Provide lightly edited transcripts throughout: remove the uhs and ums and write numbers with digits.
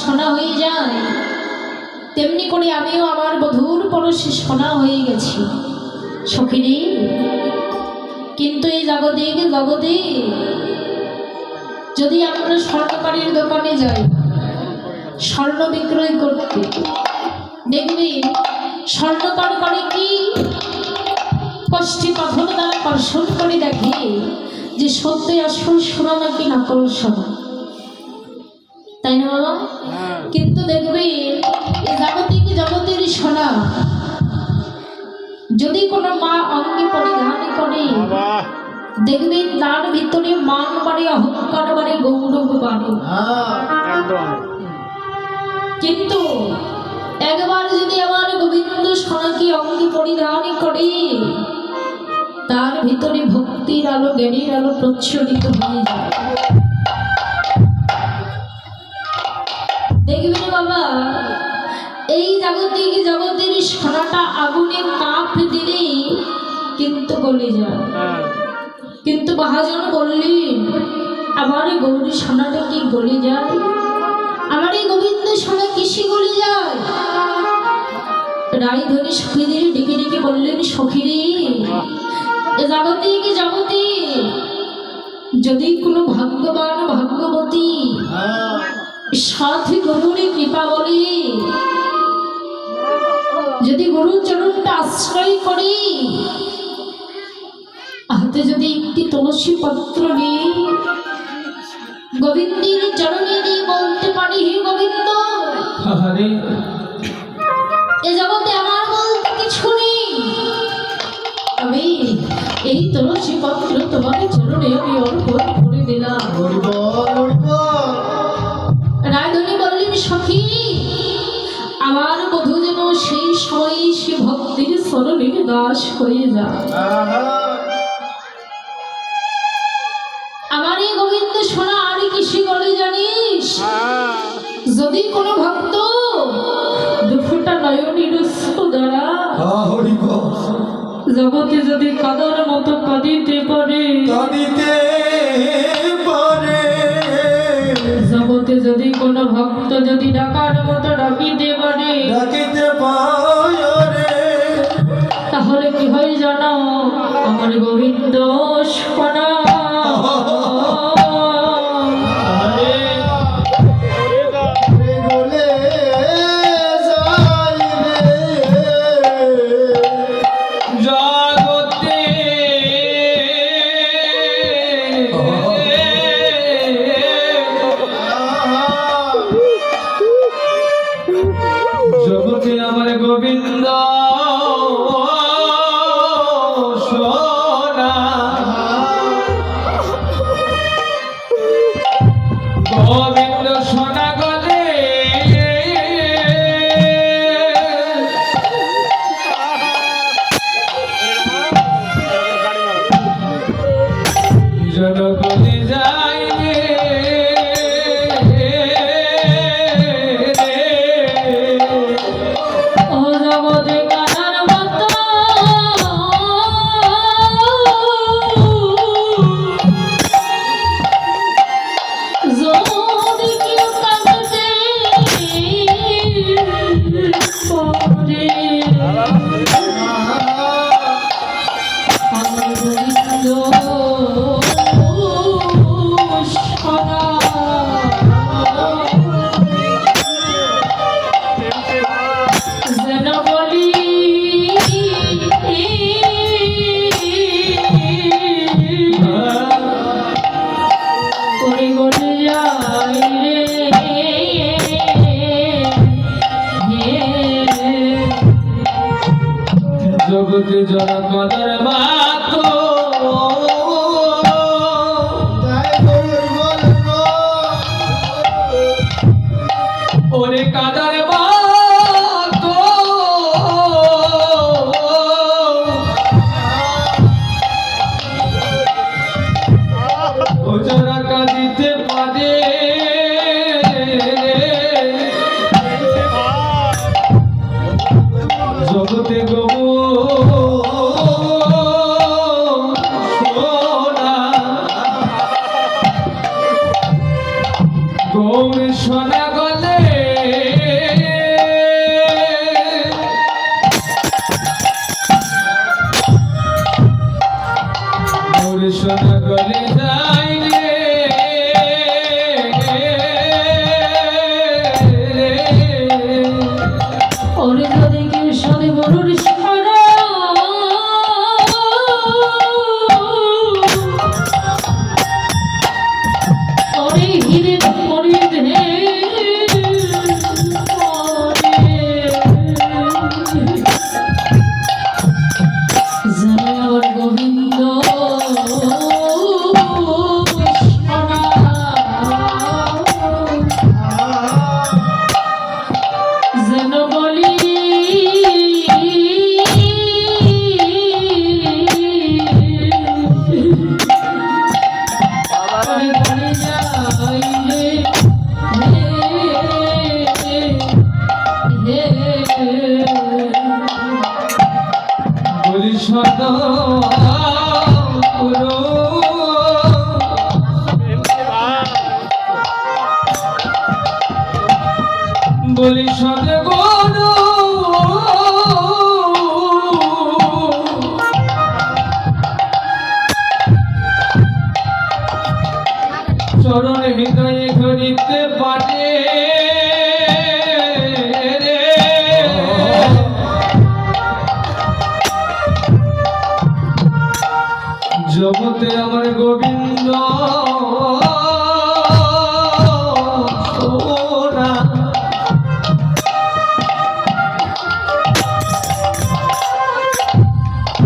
সোনা হয়ে যায়, তেমনি করে আমিও আমার বধূর পরশে সোনা হয়ে গেছি সখিনী। কিন্তু এই জগতে যদি আমরা স্বর্ণকারীর দোকানে যাই স্বর্ণ বিক্রয় করতে, দেখবি স্বর্ণকার করে কি কষ্টি পাথর দ্বারা কর্ষণ করে দেখে যে সত্যি আসল সোনা নাকি নকল সোনা, তাই না বাবা? কিন্তু দেখবি এই জগতের সোনা যদি কোনো মা অঙ্গে পরিধান করে, দেখবি তার ভিতরে মান বাড়ে, অহংকার বাড়ে, গৌরব বাড়ে। কিন্তু একবার যদি আমার গোবিন্দ সোনাকে অঙ্গে পরিধান করে, তার ভিতরে ভক্তির আলো, জ্ঞানের আলো প্রচ্ছলিত হয়ে যায়। দেখবি বাবা, এই জগতের সোনাটা আগুনে তাপ দিলে কিন্তু গলে যায়। কিন্তু মহাজন বললেন, আমার গৌরী সোনাটা কি গলে যায়? আমার এই গোবিন্দ সোনা কিসে গলে যায়? রায়ধনী সখীদের ডেকে ডেকে বললেন, সখীরে জগতে যদি কোনো ভাগ্যবান ভাগ্যবতী সাথে গরুর কৃপা বলে, যদি গরুর চরণটা আশ্রয় করে, হাতে যদি একটি তুলসী পত্র নিয়ে গোবিন্দের চরণে দিয়ে বলতে পারি, হে গোবিন্দ, এ জগতে আমার বলতে কিছু নেই, আমি এই তুলসী পত্র তোমার চরণে আমি অর্পণ করে দিলাম। রায়ধনী বললেন, সখী আমার বধূ যেন সেই সময় সে ভক্তির চরণের দাস হয়ে যায়। আমার এই গোবিন্দ সোনা আর কিসে গলে জানিস? যদি কোনো ভক্ত দুফোঁটা নয়নের অশ্রু দ্বারা জগতে যদি কাদার মতো কাঁদিতে পারে, জগতে যদি কোনো ভক্ত যদি ডাকার মতো ডাকিতে পারে, তাহলে কি হয় জানো? আমার গোবিন্দ সোনা জগতে আমার গোবিন্দ সোনা, গোবিন্দ সোনা গলে জনগণে যায় জগতে যারা কাদার মাতো ওরে কাদার মাতো ও যারা কাঁদিতে পারে, জগতে গৌরী সোনা গলে সদগুরু বলি সদগুরু চরণ হৃদয়ে ধরিতে পারে রে। জগতে আমার গোবিন্দ সোনা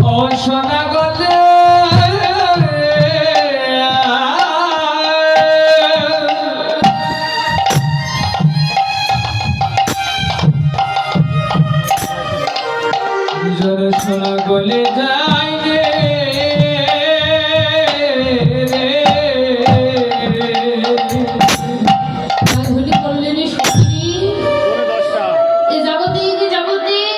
ও সোনা গলে সোনা গলে যাই রে